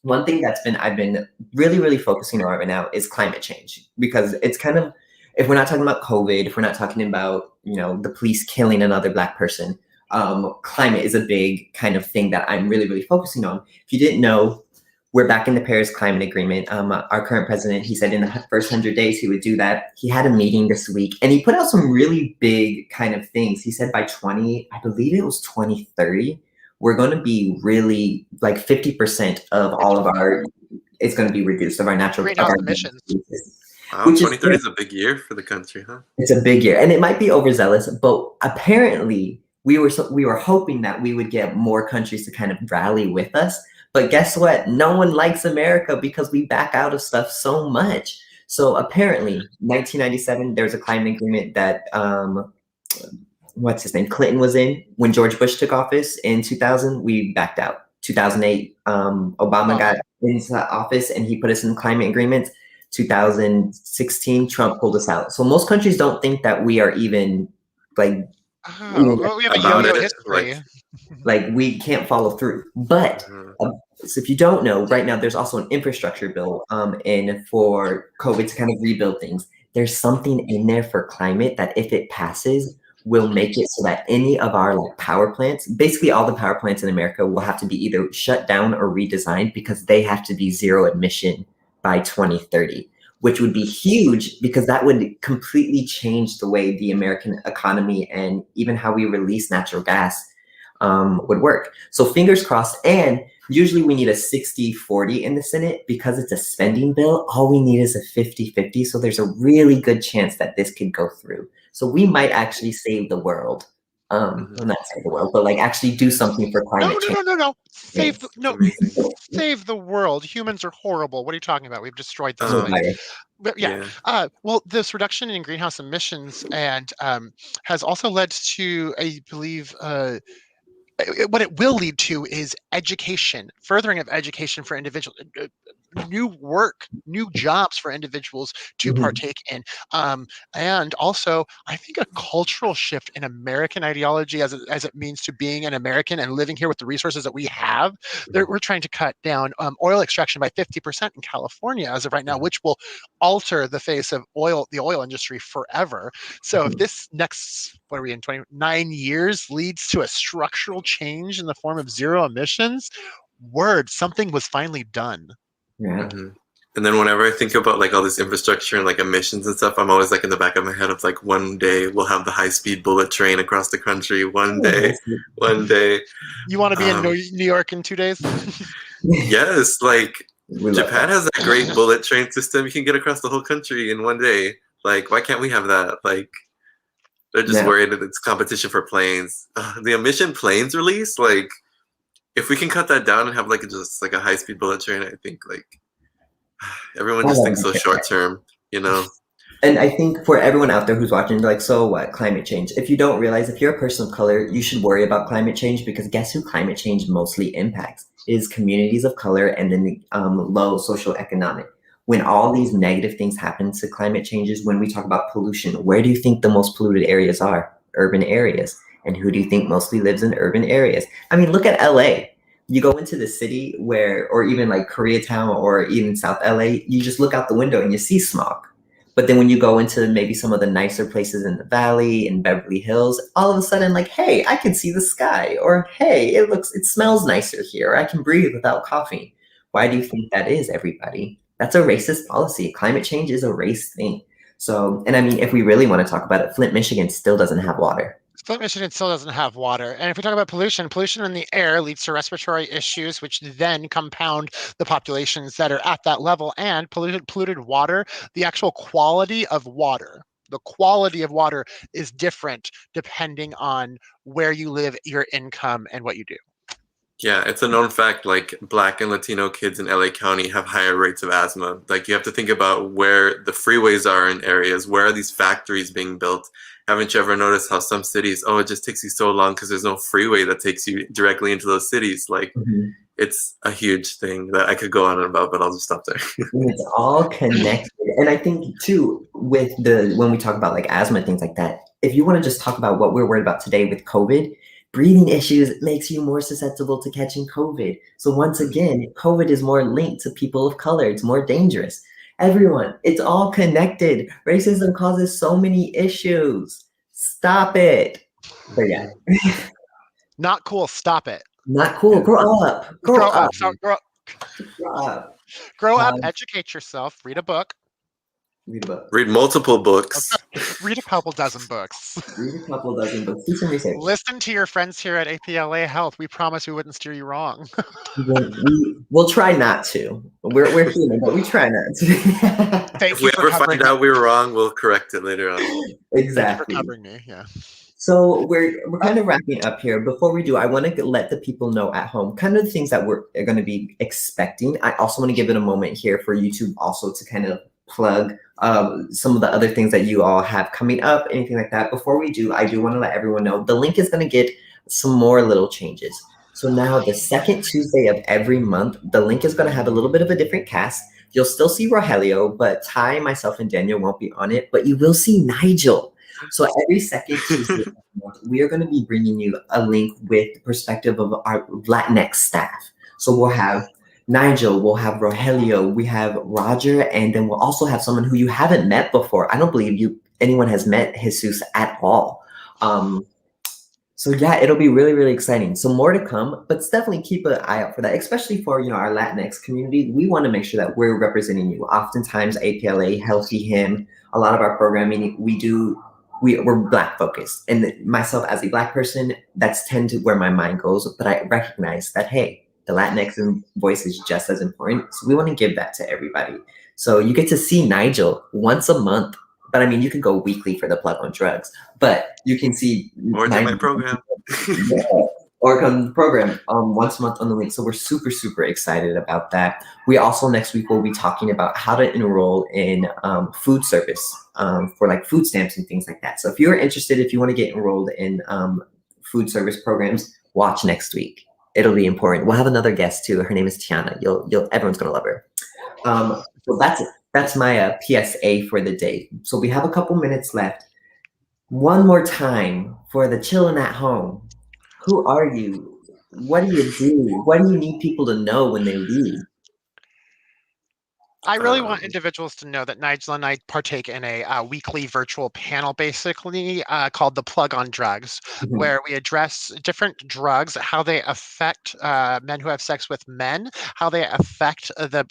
One thing I've been really, really focusing on right now is climate change, because it's kind of, if we're not talking about COVID, if we're not talking about, the police killing another Black person, climate is a big kind of thing that I'm really, really focusing on. If you didn't know, we're back in the Paris Climate Agreement. Our current president, he said in the first 100 days he would do that. He had a meeting this week and he put out some really big kind of things. He said by I believe it was 2030, we're going to be really like 50% of all of it's going to be reduced of our natural greenhouse emissions. Wow, 2030 is a big year for the country, huh? It's a big year, and it might be overzealous, but apparently we were hoping that we would get more countries to kind of rally with us. But guess what? No one likes America because we back out of stuff so much. So apparently, 1997, there was a climate agreement that what's his name? Clinton was in when George Bush took office. In 2000, we backed out. 2008, Obama got into office and he put us in climate agreements. 2016, Trump pulled us out. So most countries don't think that we are even like. Well, we have a yo-yo history. Like we can't follow through. But so if you don't know, right now there's also an infrastructure bill in for COVID to kind of rebuild things. There's something in there for climate that if it passes, will make it so that any of our like power plants, basically all the power plants in America, will have to be either shut down or redesigned because they have to be zero emission by 2030, which would be huge because that would completely change the way the American economy and even how we release natural gas would work. So fingers crossed. And usually we need a 60-40 in the Senate because it's a spending bill. All we need is a 50-50. So there's a really good chance that this could go through. So we might actually save the world. Well, not save the world, but like actually do something for climate change. No. Save the world. Humans are horrible. What are you talking about? We've destroyed this place. But well, this reduction in greenhouse emissions and has also led to, I believe, what it will lead to is education, furthering of education for individuals, new work, new jobs for individuals to partake in. And also, I think a cultural shift in American ideology as it means to being an American and living here with the resources that we have. We're trying to cut down oil extraction by 50% in California as of right now, which will alter the face of the oil industry forever. So if this next, what are we in, 29 years leads to a structural change in the form of zero emissions, something was finally done. Yeah. And then whenever I think about like all this infrastructure and like emissions and stuff, I'm always like in the back of my head of like one day we'll have the high-speed bullet train across the country. One day. You want to be in New York in 2 days? Yes, like Japan has a great bullet train system. You can get across the whole country in one day. Like, why can't we have that? Like, they're just worried that it's competition for planes. The emission planes release, like, if we can cut that down and have like just like a high-speed bullet train, I think like everyone just thinks so short term, And I think for everyone out there who's watching, like, so what? Climate change. If you don't realize, if you're a person of color, you should worry about climate change because guess who climate change mostly impacts? Is communities of color and then low social economic. When all these negative things happen to climate changes, when we talk about pollution, where do you think the most polluted areas are? Urban areas. And who do you think mostly lives in urban areas? I mean, look at LA. You go into the city or even like Koreatown or even South LA, you just look out the window and you see smog. But then when you go into maybe some of the nicer places in the valley, in Beverly Hills, all of a sudden like, hey, I can see the sky, or hey, it smells nicer here, or I can breathe without coughing. Why do you think that is, everybody? That's a racist policy. Climate change is a race thing. So, and I mean, if we really want to talk about it, Flint, Michigan still doesn't have water. Flint, Michigan still doesn't have water. And if we talk about pollution in the air leads to respiratory issues, which then compound the populations that are at that level. And polluted water, the actual quality of water. The quality of water is different depending on where you live, your income, and what you do. Yeah, it's a known fact, like Black and Latino kids in LA County have higher rates of asthma. Like you have to think about where the freeways are in areas, where are these factories being built? Haven't you ever noticed how some cities, it just takes you so long because there's no freeway that takes you directly into those cities? Like it's a huge thing that I could go on and about, but I'll just stop there. It's all connected. And I think too, with when we talk about like asthma and things like that, if you want to just talk about what we're worried about today with COVID, breathing issues makes you more susceptible to catching COVID. So once again, COVID is more linked to people of color. It's more dangerous. Everyone, it's all connected. Racism causes so many issues. Stop it. But yeah. Not cool. Stop it. Not cool. Grow up. Grow up. So grow up. Grow up. Educate yourself. Read a book. Read a book. Read multiple books. Read a couple dozen books. Read a couple dozen books. Do some research. Listen to your friends here at APLA Health. We promise we wouldn't steer you wrong. We'll try not to. We're human, but we try not to. Thank If you we for ever find covering out we were wrong, we'll correct it later on. Exactly. Thank you for covering me. Yeah. So we're kind of wrapping up here. Before we do, I want to let the people know at home kind of the things that we're going to be expecting. I also want to give it a moment here for YouTube also to kind of plug some of the other things that you all have coming up, anything like that. Before we do, I do want to let everyone know the link is going to get some more little changes. So now the second Tuesday of every month, the link is going to have a little bit of a different cast. You'll still see Rogelio, but Ty, myself, and Daniel won't be on it, but you will see Nigel. So every second Tuesday of the month, we are going to be bringing you a link with the perspective of our Latinx staff. So we'll have Nigel, we'll have Rogelio, we have Roger, and then we'll also have someone who you haven't met before. I don't believe anyone has met Jesus at all. So yeah, it'll be really, really exciting. So more to come, but definitely keep an eye out for that, especially for our Latinx community. We want to make sure that we're representing you. Oftentimes, APLA, Healthy Him, a lot of our programming, we're Black focused. And myself as a Black person, that's tend to where my mind goes. But I recognize that, hey, the Latinx voice is just as important. So we want to give that to everybody. So you get to see Nigel once a month. But I mean, you can go weekly for the plug on drugs, but you can see Or do my program. or come to the program once a month on the link. So we're super, super excited about that. We also next week will be talking about how to enroll in food service for like food stamps and things like that. So if you're interested, if you want to get enrolled in food service programs, watch next week. It'll be important. We'll have another guest too. Her name is Tiana. Everyone's gonna love her. So that's it. That's my PSA for the day. So we have a couple minutes left. One more time for the chillin' at home. Who are you? What do you do? What do you need people to know when they leave? I really want individuals to know that Nigel and I partake in a weekly virtual panel, basically called The Plug on Drugs, where we address different drugs, how they affect men who have sex with men, how they affect the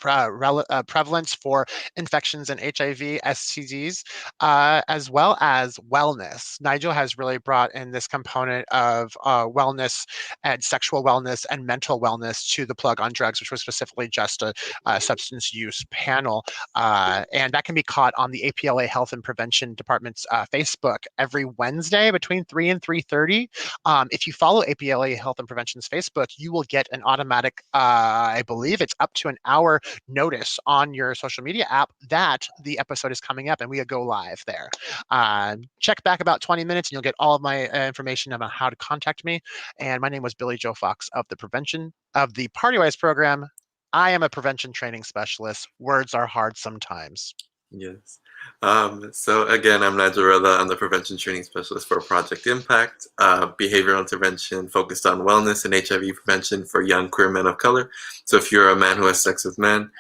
prevalence for infections in HIV, STDs, as well as wellness. Nigel has really brought in this component of wellness and sexual wellness and mental wellness to The Plug on Drugs, which was specifically just a substance use panel, and that can be caught on the APLA Health and Prevention Department's Facebook every Wednesday between 3 and 3:30. If you follow APLA Health and Prevention's Facebook, you will get an automatic, I believe it's up to an hour notice on your social media app that the episode is coming up, and we go live there. Check back about 20 minutes and you'll get all of my information about how to contact me. And my name was Billy Joe Fox of the Partywise program. I am a prevention training specialist. Words are hard sometimes. Yes. So again, I'm Nigel Rella. I'm the prevention training specialist for Project Impact, behavioral intervention focused on wellness and HIV prevention for young queer men of color. So if you're a man who has sex with men,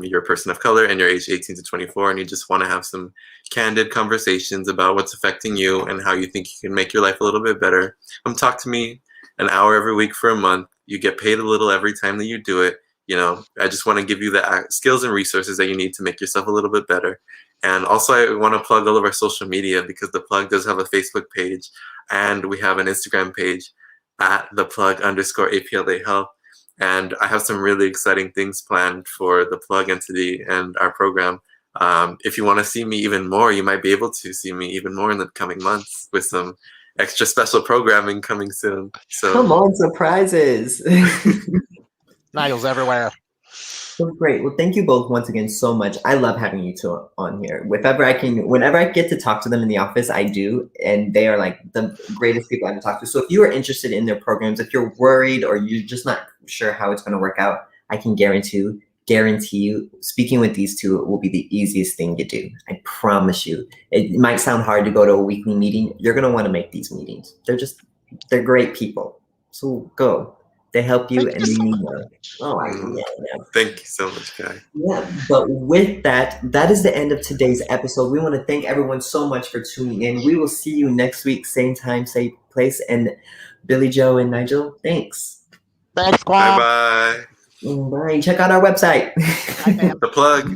you're a person of color and you're aged 18 to 24 and you just want to have some candid conversations about what's affecting you and how you think you can make your life a little bit better, talk to me an hour every week for a month. You get paid a little every time that you do it. I just want to give you the skills and resources that you need to make yourself a little bit better. And also I want to plug all of our social media because The Plug does have a Facebook page and we have an Instagram page at @theplug_APLA Health. And I have some really exciting things planned for The Plug entity and our program. If you want to see me even more, you might be able to see me even more in the coming months with some extra special programming coming soon. So come on, surprises. Nigel's everywhere. So great. Well, thank you both once again so much. I love having you two on here. Whenever I get to talk to them in the office, I do. And they are like the greatest people I can talk to. So if you are interested in their programs, if you're worried or you're just not sure how it's going to work out. I can guarantee you, speaking with these two will be the easiest thing to do. I promise you. It might sound hard to go to a weekly meeting. You're going to want to make these meetings. They're great people. So go. They help you, Thank and you so you much. know. Oh, yeah. Thank you so much, Kai. Yeah, but with that is the end of today's episode. We want to thank everyone so much for tuning in. We will see you next week, same time, same place. And Billy Joe and Nigel, thanks. Thanks, Bye Squab. bye. Bye. Check out our website. Bye, fam. The plug.